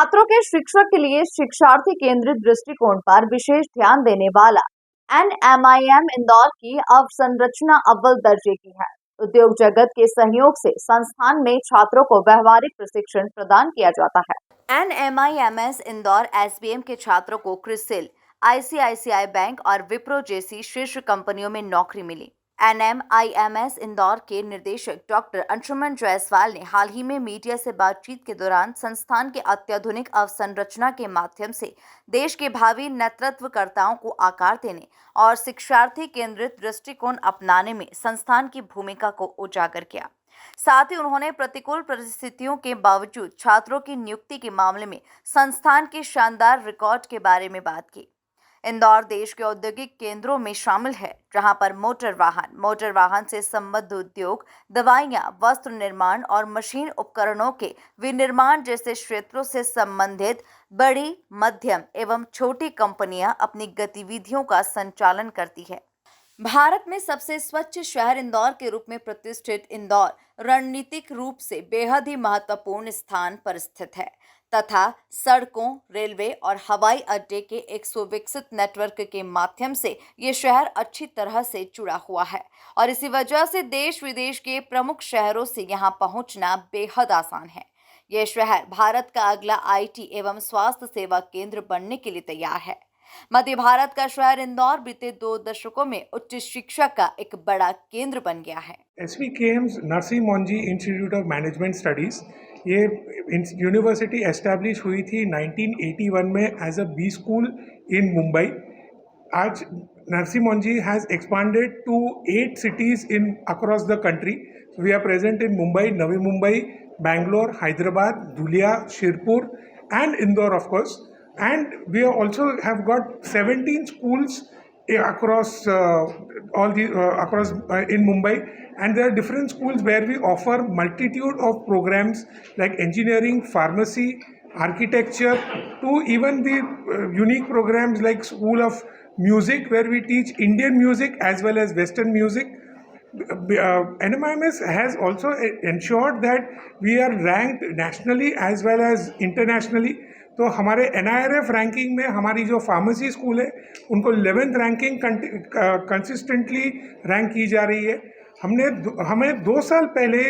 छात्रों के शिक्षा के लिए शिक्षार्थी केंद्रित दृष्टिकोण पर विशेष ध्यान देने वाला एनएमआईएम इंदौर की अवसंरचना अव्वल दर्जे की है। उद्योग जगत के सहयोग से संस्थान में छात्रों को व्यवहारिक प्रशिक्षण प्रदान किया जाता है। एनएमआईएमएस इंदौर एसबीएम के छात्रों को क्रिसिल, आईसीआईसीआई बैंक और विप्रो जैसी शीर्ष कंपनियों में नौकरी मिली। एनएमआईएमएस इंदौर के निदेशक डॉक्टर अंशुमन जायसवाल ने हाल ही में मीडिया से बातचीत के दौरान संस्थान के अत्याधुनिक अवसंरचना के माध्यम से देश के भावी नेतृत्वकर्ताओं को आकार देने और शिक्षार्थी केंद्रित दृष्टिकोण अपनाने में संस्थान की भूमिका को उजागर किया। साथ ही उन्होंने प्रतिकूल परिस्थितियों के बावजूद छात्रों की नियुक्ति के मामले में संस्थान के शानदार रिकॉर्ड के बारे में बात की। इंदौर देश के औद्योगिक केंद्रों में शामिल है, जहां पर मोटर वाहन से संबद्ध उद्योग, दवाइयां, वस्त्र निर्माण और मशीन उपकरणों के विनिर्माण जैसे क्षेत्रों से संबंधित बड़ी, मध्यम एवं छोटी कंपनियां अपनी गतिविधियों का संचालन करती है। भारत में सबसे स्वच्छ शहर इंदौर के रूप में प्रतिष्ठित इंदौर रणनीतिक रूप से बेहद ही महत्वपूर्ण स्थान पर स्थित है तथा सड़कों, रेलवे और हवाई अड्डे के एक सुविकसित नेटवर्क के माध्यम से ये शहर अच्छी तरह से जुड़ा हुआ है और इसी वजह से देश विदेश के प्रमुख शहरों से यहाँ पहुँचना बेहद आसान है। ये शहर भारत का अगला आईटी एवं स्वास्थ्य सेवा केंद्र बनने के लिए तैयार है। मध्य भारत का शहर इंदौर बीते 2 दशकों में उच्च शिक्षा का एक बड़ा केंद्र बन गया है। SVKM's Narsee Monjee institute of management studies ये यूनिवर्सिटी एस्टैब्लिश हुई थी 1981 में as a B school in Mumbai. आज Narsee Monjee has expanded to 8 cities in across the country. We are present in Mumbai, Navi Mumbai, Bangalore, Hyderabad, Dhulia, Shirpur and Indore of course. And we also have got 17 schools across in Mumbai, and there are different schools where we offer multitude of programs like engineering, pharmacy, architecture, to even the unique programs like School of Music where we teach Indian music as well as Western music. NMIMS has also ensured that we are ranked nationally as well as internationally. तो हमारे NIRF ranking में हमारी जो pharmacy school है उनको 11th ranking consistently rank की जा रही है। हमें 2 साल पहले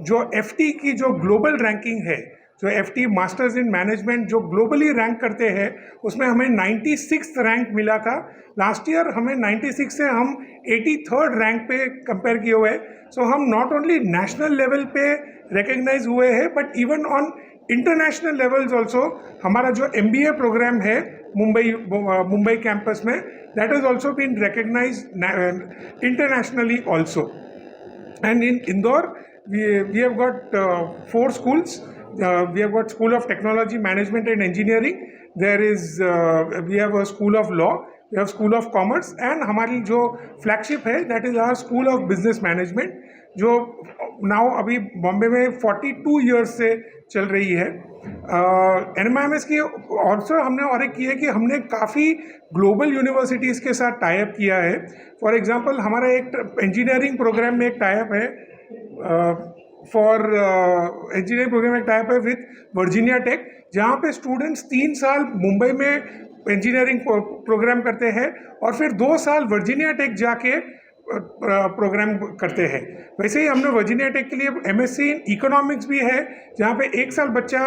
जो FT की जो ग्लोबल रैंकिंग है, जो FT मास्टर्स इन मैनेजमेंट जो ग्लोबली रैंक करते हैं, उसमें हमें 96th रैंक मिला था। लास्ट ईयर हमें 96 से हम 83rd रैंक पे कंपेयर किए हुए। सो हम नॉट ओनली नेशनल लेवल पे रिकग्नाइज हुए हैं but even on international levels also. हमारा जो MBA प्रोग्राम है मुंबई कैंपस में, that is also been recognise internationally also. And in Indore we have got 4 schools. We have got School of Technology, Management and Engineering. We have a School of Law. We have School of Commerce. And हमारी जो flagship है, that is our School of Business Management, जो now अभी बॉम्बे में 42 years से चल रही है। NMIMS की ऑल्सो हमने और एक की है कि हमने काफ़ी ग्लोबल यूनिवर्सिटीज़ के साथ टाइप किया है। फॉर एग्जांपल हमारा एक इंजीनियरिंग प्रोग्राम में एक टाइप है इंजीनियरिंग प्रोग्राम एक टाइप है विथ वर्जीनिया टेक, जहाँ पे स्टूडेंट्स 3 साल मुंबई में इंजीनियरिंग प्रोग्राम करते हैं और फिर 2 साल वर्जीनिया टेक जाके प्रोग्राम करते हैं। वैसे ही हमने वर्जीनिया टेक के लिए MSc इन इकोनॉमिक्स भी है, जहाँ पे 1 साल बच्चा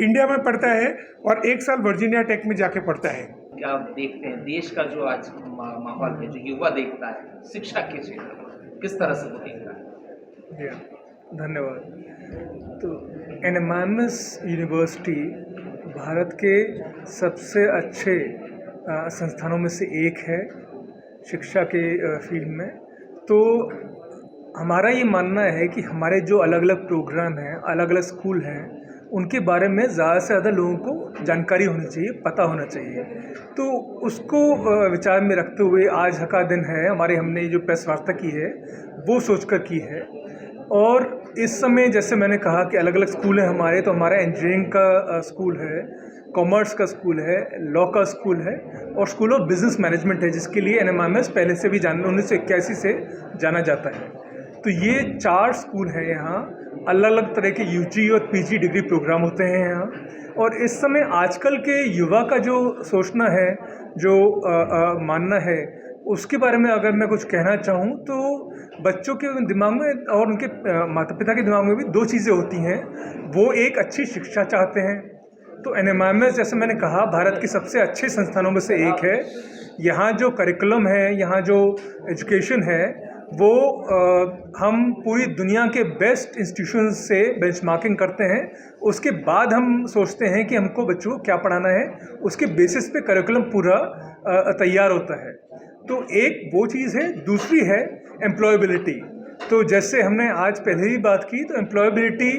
इंडिया में पढ़ता है और 1 साल वर्जीनिया टेक में जाके पढ़ता है। क्या आप देखते हैं देश का जो आज माहौल है, जो युवा देखता है शिक्षा के क्षेत्र में, किस तरह से वो देखता है? धन्यवाद। तो NMIMS यूनिवर्सिटी भारत के सबसे अच्छे संस्थानों में से एक है शिक्षा के फील्ड में। तो हमारा ये मानना है कि हमारे जो अलग अलग प्रोग्राम हैं, अलग अलग स्कूल हैं, उनके बारे में ज़्यादा से ज़्यादा लोगों को जानकारी होनी चाहिए, पता होना चाहिए। तो उसको विचार में रखते हुए आज का दिन है, हमने जो प्रेस वार्ता की है वो सोचकर की है। और इस समय जैसे मैंने कहा कि अलग अलग स्कूल हैं हमारे, तो हमारा इंजीनियरिंग का स्कूल है, कॉमर्स का स्कूल है, लॉ का स्कूल है और स्कूल ऑफ बिजनेस मैनेजमेंट है, जिसके लिए NMIMS पहले से भी 1981 से जाना जाता है। तो ये 4 स्कूल हैं यहाँ अलग अलग तरह के यूजी और पीजी डिग्री प्रोग्राम होते हैं यहाँ। और इस समय आजकल के युवा का जो सोचना है, जो मानना है, उसके बारे में अगर मैं कुछ कहना चाहूँ तो बच्चों के दिमाग में और उनके माता पिता के दिमाग में भी दो चीज़ें होती हैं। वो एक अच्छी शिक्षा चाहते हैं। तो NMIMS, जैसे मैंने कहा, भारत के सबसे अच्छे संस्थानों में से एक है। यहाँ जो करिकुलम है, यहाँ जो एजुकेशन है, वो हम पूरी दुनिया के बेस्ट इंस्टीट्यूशन से बेंचमार्किंग करते हैं। उसके बाद हम सोचते हैं कि हमको बच्चों को क्या पढ़ाना है, उसके बेसिस पे करिकुलम पूरा तैयार होता है। तो एक वो चीज़ है। दूसरी है एम्प्लॉयबिलिटी। तो जैसे हमने आज पहले ही बात की, तो एम्प्लॉयबिलिटी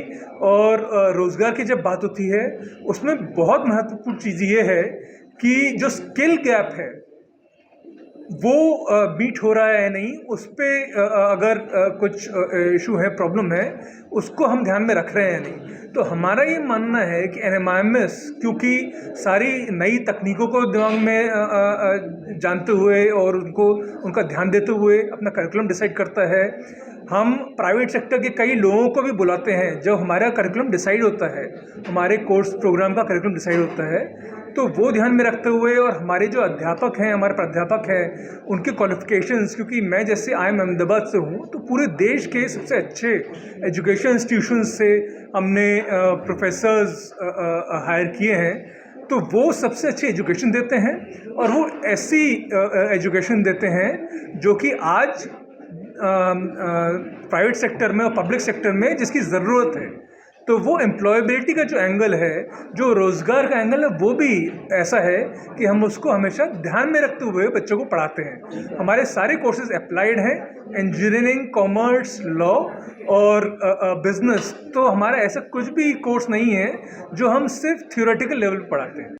और रोज़गार की जब बात होती है, उसमें बहुत महत्वपूर्ण चीज़ ये है कि जो स्किल गैप है वो बीट हो रहा है या नहीं, उस पर अगर कुछ इशू है, प्रॉब्लम है, उसको हम ध्यान में रख रहे हैं या नहीं। तो हमारा ये मानना है कि NMIMS, क्योंकि सारी नई तकनीकों को दिमाग में जानते हुए और उनका ध्यान देते हुए अपना करिकुलम डिसाइड करता है। हम प्राइवेट सेक्टर के कई लोगों को भी बुलाते हैं। जब हमारा करिकुलम डिसाइड होता है, हमारे कोर्स प्रोग्राम का करिकुलम डिसाइड होता है, तो वो ध्यान में रखते हुए, और हमारे जो अध्यापक हैं, हमारे प्राध्यापक हैं, उनके क्वालिफिकेशंस, क्योंकि मैं जैसे IIM अहमदाबाद से हूँ, तो पूरे देश के सबसे अच्छे एजुकेशन इंस्टीट्यूशंस से हमने प्रोफेसर्स हायर किए हैं। तो वो सबसे अच्छी एजुकेशन देते हैं, और वो ऐसी एजुकेशन देते हैं जो कि आज प्राइवेट सेक्टर में और पब्लिक सेक्टर में जिसकी ज़रूरत है। तो वो एम्प्लॉयबिलिटी का जो एंगल है, जो रोज़गार का एंगल है, वो भी ऐसा है कि हम उसको हमेशा ध्यान में रखते हुए बच्चों को पढ़ाते हैं। हमारे सारे कोर्सेज अप्लाइड हैं, इंजीनियरिंग, कॉमर्स, लॉ और बिजनेस। तो हमारा ऐसा कुछ भी कोर्स नहीं है जो हम सिर्फ थ्योरेटिकल लेवल पर पढ़ाते हैं।